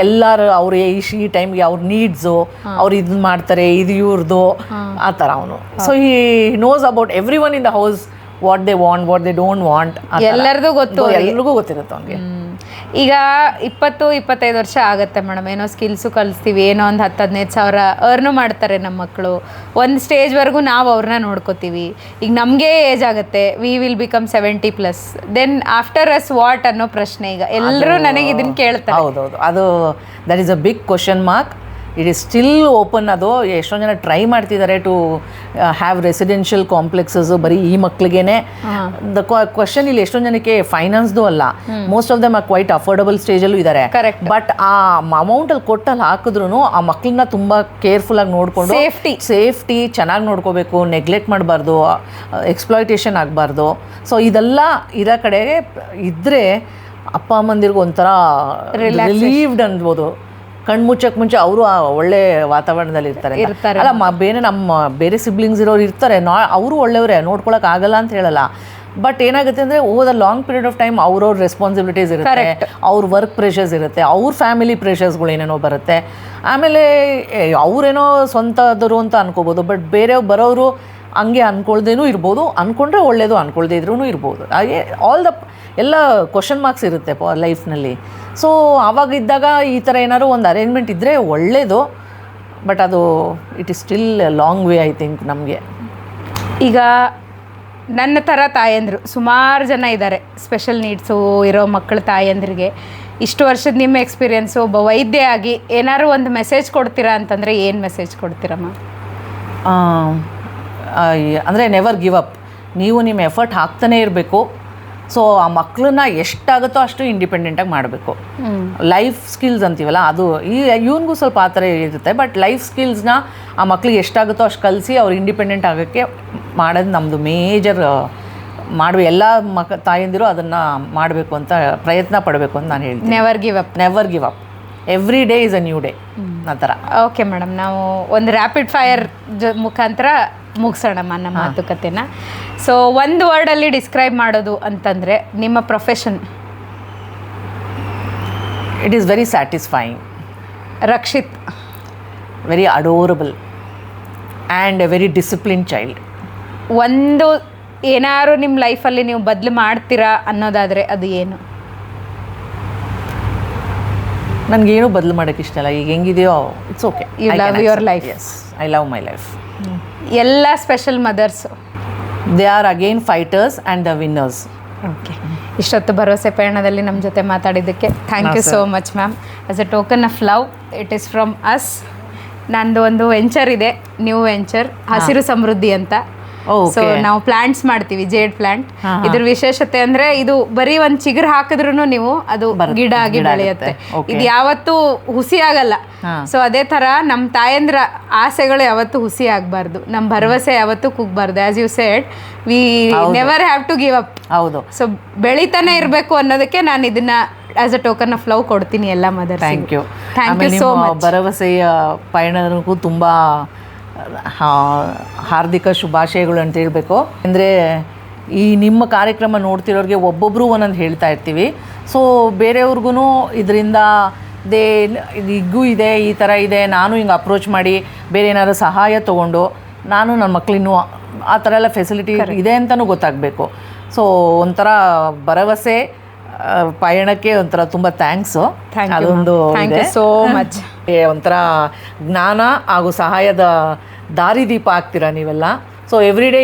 ಎಲ್ಲರೂ ಅವ್ರು ಈ ಟೈಮ್ಗೆ ಅವ್ರ ನೀಡ್ಸು, ಅವ್ರು ಇದನ್ನ ಮಾಡ್ತಾರೆ, ಇದು ಇವ್ರದ್ದು ಆ ಥರ ಅವನು. So he knows about every one in the house, what they want, what they don't want, ಎಲ್ಲರಿಗೂ ಗೊತ್ತು, ಎಲ್ರಿಗೂ ಗೊತ್ತಿರುತ್ತೆ ಅವನಿಗೆ. ಈಗ 20-25 ವರ್ಷ ಆಗುತ್ತೆ ಮೇಡಮ್, ಏನೋ ಸ್ಕಿಲ್ಸು ಕಲಿಸ್ತೀವಿ, ಏನೋ ಒಂದು 10-15 ಸಾವಿರ ಅರ್ನು ಮಾಡ್ತಾರೆ ನಮ್ಮ ಮಕ್ಕಳು. ಒಂದು ಸ್ಟೇಜ್ವರೆಗೂ ನಾವು ಅವ್ರನ್ನ ನೋಡ್ಕೋತೀವಿ. ಈಗ ನಮಗೆ ಏಜ್ ಆಗುತ್ತೆ, we will become 70+. Then after us what ಅನ್ನೋ ಪ್ರಶ್ನೆ. ಈಗ ಎಲ್ಲರೂ ನನಗೆ ಇದನ್ನು ಕೇಳ್ತಾರೆ. ಹೌದೌದು, ಅದು that is a big question mark. It is still open. ಅದು ಎಷ್ಟೊಂದು ಜನ ಟ್ರೈ ಮಾಡ್ತಿದ್ದಾರೆ ಟು ಹ್ಯಾವ್ ರೆಸಿಡೆನ್ಷಿಯಲ್ ಕಾಂಪ್ಲೆಕ್ಸಸ್ ಬರೀ ಈ ಮಕ್ಳಿಗೇನೆ. ದ ಕ್ವಶನ್ ಇಲ್ಲಿ ಎಷ್ಟೊಂದು ಜನಕ್ಕೆ ಫೈನಾನ್ಸ್ದು ಅಲ್ಲ, most of them are quite affordable ಸ್ಟೇಜಲ್ಲೂ ಇದ್ದಾರೆ. ಬಟ್ ಆ ಅಮೌಂಟಲ್ಲಿ ಕೊಟ್ಟಲ್ಲಿ ಹಾಕಿದ್ರು ಆ ಮಕ್ಕಳನ್ನ ತುಂಬ ಕೇರ್ಫುಲ್ಲಾಗಿ ನೋಡಿಕೊಂಡು ಸೇಫ್ಟಿ ಚೆನ್ನಾಗಿ ನೋಡ್ಕೋಬೇಕು, ನೆಗ್ಲೆಕ್ಟ್ ಮಾಡಬಾರ್ದು, ಎಕ್ಸ್ಪ್ಲಾಯ್ಟೇಷನ್ ಆಗಬಾರ್ದು. ಸೊ ಇದೆಲ್ಲ ಇರೋ ಕಡೆ ಇದ್ದರೆ ಅಪ್ಪ ಅಮ್ಮಂದಿರ್ಗೂ ಒಂಥರ ರಿಲೀವ್ಡ್ ಅನ್ಬೋದು. ಕಣ್ಮುಚ್ಚಕ್ಕೆ ಮುಂಚೆ ಅವರು ಒಳ್ಳೆ ವಾತಾವರಣದಲ್ಲಿ ಇರ್ತಾರೆ. ಅಲ್ಲ, ಬೇರೆ ಸಿಬ್ಲಿಂಗ್ಸ್ ಇರೋರು ಇರ್ತಾರೆ, ಅವರು ಒಳ್ಳೆಯವರೇ, ನೋಡ್ಕೊಳಕ್ ಆಗಲ್ಲ ಅಂತ ಹೇಳಲ್ಲ. ಬಟ್ ಏನಾಗುತ್ತೆ ಅಂದರೆ over the long period of time ಅವ್ರವ್ರ ರೆಸ್ಪಾನ್ಸಿಬಿಲಿಟೀಸ್ ಇರುತ್ತೆ, ಅವ್ರ ವರ್ಕ್ ಪ್ರೆಷರ್ಸ್ ಇರುತ್ತೆ, ಅವ್ರ ಫ್ಯಾಮಿಲಿ ಪ್ರೆಷರ್ಸ್ಗಳು ಏನೇನೋ ಬರುತ್ತೆ. ಆಮೇಲೆ ಅವರೇನೋ ಸ್ವಂತದರು ಅಂತ ಅನ್ಕೋಬೋದು, ಬಟ್ ಬೇರೆ ಬರೋರು ಹಂಗೆ ಅಂದ್ಕೊಳ್ದೇನೂ ಇರ್ಬೋದು, ಅಂದ್ಕೊಂಡ್ರೆ ಒಳ್ಳೇದು, ಅಂದ್ಕೊಳ್ದೇ ಇದ್ರೂ ಇರ್ಬೋದು. ಹಾಗೆ ಎಲ್ಲ ಕ್ವಶನ್ ಮಾರ್ಕ್ಸ್ ಇರುತ್ತೆ ಲೈಫ್ನಲ್ಲಿ. ಸೊ ಆವಾಗ ಇದ್ದಾಗ ಈ ಥರ ಏನಾದ್ರು ಒಂದು ಅರೇಂಜ್ಮೆಂಟ್ ಇದ್ದರೆ ಒಳ್ಳೆಯದು. ಬಟ್ ಅದು it is still long way I think ನಮಗೆ. ಈಗ ನನ್ನ ಥರ ತಾಯಂದರು ಸುಮಾರು ಜನ ಇದ್ದಾರೆ, ಸ್ಪೆಷಲ್ ನೀಡ್ಸು ಇರೋ ಮಕ್ಕಳ ತಾಯಂದ್ರಿಗೆ. ಇಷ್ಟು ವರ್ಷದ ನಿಮ್ಮ ಎಕ್ಸ್ಪೀರಿಯೆನ್ಸು ಒಬ್ಬ ವೈದ್ಯ ಆಗಿ ಏನಾದ್ರು ಒಂದು ಮೆಸೇಜ್ ಕೊಡ್ತೀರಾ ಅಂತಂದರೆ ಏನು ಮೆಸೇಜ್ ಕೊಡ್ತೀರಮ್ಮ? ಅಂದರೆ ನೆವರ್ ಗಿವ್ ಅಪ್. ನೀವು ನಿಮ್ಮ ಎಫರ್ಟ್ ಹಾಕ್ತಾನೇ ಇರಬೇಕು. ಸೊ ಆ ಮಕ್ಕಳನ್ನ ಎಷ್ಟಾಗುತ್ತೋ ಅಷ್ಟು ಇಂಡಿಪೆಂಡೆಂಟಾಗಿ ಮಾಡಬೇಕು. ಲೈಫ್ ಸ್ಕಿಲ್ಸ್ ಅಂತೀವಲ್ಲ, ಅದು ಇವನಿಗೂ ಸ್ವಲ್ಪ ಆ ಥರ ಇರುತ್ತೆ. ಬಟ್ ಲೈಫ್ ಸ್ಕಿಲ್ಸ್ನ ಆ ಮಕ್ಳಿಗೆ ಎಷ್ಟಾಗುತ್ತೋ ಅಷ್ಟು ಕಲಿಸಿ ಅವ್ರು ಇಂಡಿಪೆಂಡೆಂಟ್ ಆಗೋಕ್ಕೆ ಮಾಡೋದು ನಮ್ಮದು ಮೇಜರ್ ಎಲ್ಲ ತಾಯಂದಿರು ಅದನ್ನು ಮಾಡಬೇಕು ಅಂತ ಪ್ರಯತ್ನ ಪಡಬೇಕು ಅಂತ ನಾನು ಹೇಳ್ತೀನಿ. Never give up. Every day is a new day ಆ ಥರ. ಓಕೆ ಮೇಡಮ್, ನಾವು ಒಂದು ರ್ಯಾಪಿಡ್ ಫೈರ್ ಮುಖಾಂತರ ಮುಗಿಸೋಣಮ್ಮ ನಮ್ಮ ಮಾತುಕತೆನ. ಸೊ ಒಂದು ವರ್ಡಲ್ಲಿ ಡಿಸ್ಕ್ರೈಬ್ ಮಾಡೋದು ಅಂತಂದರೆ ನಿಮ್ಮ profession? It is very satisfying. Rakshit? Very adorable and a very discipline child. ಒಂದು ಏನಾದ್ರು ನಿಮ್ಮ ಲೈಫಲ್ಲಿ ನೀವು ಬದಲು ಮಾಡ್ತೀರಾ ಅನ್ನೋದಾದರೆ ಅದು ಏನು? ನನಗೇನು ಬದಲು ಮಾಡೋಕ್ಕೆ ಇಷ್ಟ ಇಲ್ಲ. ಈಗ ಹೆಂಗಿದೆಯೋ it's okay. You love your life? Yes, I love my life. ಎಲ್ಲ special mothers they are again fighters and the winners. Okay, ಇಷ್ಟೊತ್ತು ಭರವಸೆ ಪಯಣದಲ್ಲಿ ನಮ್ಮ ಜೊತೆ ಮಾತಾಡಿದ್ದಕ್ಕೆ thank you so much ma'am. As a token of love, it is from us. ನಂದು ಒಂದು ವೆಂಚರ್ ಇದೆ, ನ್ಯೂ ವೆಂಚರ್, ಹಸಿರು ಸಮೃದ್ಧಿ ಅಂತ. ಸೊ ನಾವು ಪ್ಲಾಂಟ್ಸ್ ಮಾಡ್ತೀವಿ, ಜೇಡ್ ಪ್ಲಾಂಟ್. ಇದ್ರ ವಿಶೇಷತೆ ಅಂದ್ರೆ ಇದು ಬರೀ ಒಂದ್ ಚಿಗುರು ಹಾಕಿದ್ರು ನೀವು ಅದು ಗಿಡ ಆಗಿ ಬೆಳೆಯುತ್ತೆ. ಇದು ಯಾವತ್ತೂ ಹುಸಿ ಆಗಲ್ಲ. ಸೊ ಅದೇ ತರ ನಮ್ಮ ತಾಯಂದ್ರ ಆಸೆಗಳು ಯಾವತ್ತೂ ಹುಸಿ ಆಗ್ಬಾರ್ದು, ನಮ್ಮ ಭರವಸೆ ಯಾವತ್ತೂ ಕುಗ್ಬಾರ್ದು. As you said, we never have to give up. ಹೌದು. ಸೊ ಬೆಳಿತಾನೆ ಇರಬೇಕು ಅನ್ನೋದಕ್ಕೆ ನಾನು ಇದನ್ನ as a token of love ಕೊಡ್ತೀನಿ ಎಲ್ಲ mothers. Thank you. Thank you so much. ಭರವಸೆಯ ಪಯಣಕ್ಕೂ ತುಂಬ ಹಾರ್ದಿಕ ಶುಭಾಶಯಗಳು ಅಂತ ಹೇಳಬೇಕು. ಅಂದರೆ ಈ ನಿಮ್ಮ ಕಾರ್ಯಕ್ರಮ ನೋಡ್ತಿರೋರಿಗೆ ಒಬ್ಬೊಬ್ಬರು ಒಂದೊಂದು ಹೇಳ್ತಾ ಇರ್ತೀವಿ. ಸೊ ಬೇರೆಯವ್ರಿಗೂ ಇದರಿಂದ ಹಿಗ್ಗೂ ಇದೆ, ಈ ಥರ ಇದೆ, ನಾನು ಹಿಂಗೆ ಅಪ್ರೋಚ್ ಮಾಡಿ ಬೇರೆ ಏನಾದ್ರು ಸಹಾಯ ತೊಗೊಂಡು ನಾನು ನನ್ನ ಮಕ್ಕಳಿನ್ನೂ ಆ ಥರ ಎಲ್ಲ ಫೆಸಿಲಿಟಿ ಇದೆ ಅಂತಲೂ ಗೊತ್ತಾಗಬೇಕು. ಸೊ ಒಂಥರ ಭರವಸೆ ಪಯಣಕ್ಕೆ ಒಂಥರ ತುಂಬ ಥ್ಯಾಂಕ್ಸು. ಅದೊಂದು ಸೋ ಮಚ್. ಒಂಥರ ಜ್ಞಾನ ಹಾಗೂ ಸಹಾಯದ ದಾರಿದೀಪ ಆಗ್ತೀರಾ ನೀವೆಲ್ಲ. ಸೊ ಎವ್ರಿ ಡೇ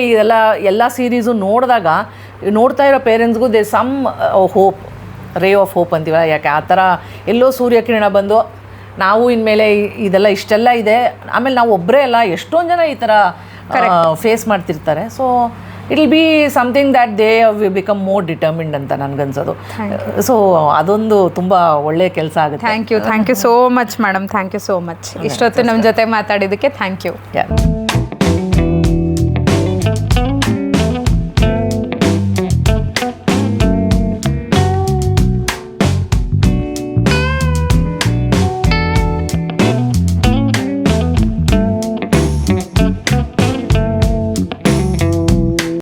ಎಲ್ಲ ಸೀರೀಸು ನೋಡಿದಾಗ ನೋಡ್ತಾ ಇರೋ ಪೇರೆಂಟ್ಸ್ಗೂ they some hope, ray of hope ಅಂತೀವಲ್ಲ, ಯಾಕೆ ಆ ಥರ ಎಲ್ಲೋ ಸೂರ್ಯಕಿರಣ ಬಂದು ನಾವು ಇನ್ಮೇಲೆ ಇದೆಲ್ಲ ಇಷ್ಟೆಲ್ಲ ಇದೆ. ಆಮೇಲೆ ನಾವು ಒಬ್ಬರೇ ಅಲ್ಲ, ಎಷ್ಟೊಂದು ಜನ ಈ ಥರ ಫೇಸ್ ಮಾಡ್ತಿರ್ತಾರೆ. So it will be something that they become more determined ಅಂತ ನನಗನ್ಸೋದು. ಸೊ ಅದೊಂದು ತುಂಬ ಒಳ್ಳೆಯ ಕೆಲಸ ಆಗುತ್ತೆ. Thank you so much madam. Thank you so much. ಇಷ್ಟೊತ್ತು ನಮ್ಮ ಜೊತೆ ಮಾತಾಡಿದ್ದಕ್ಕೆ ಥ್ಯಾಂಕ್ ಯು.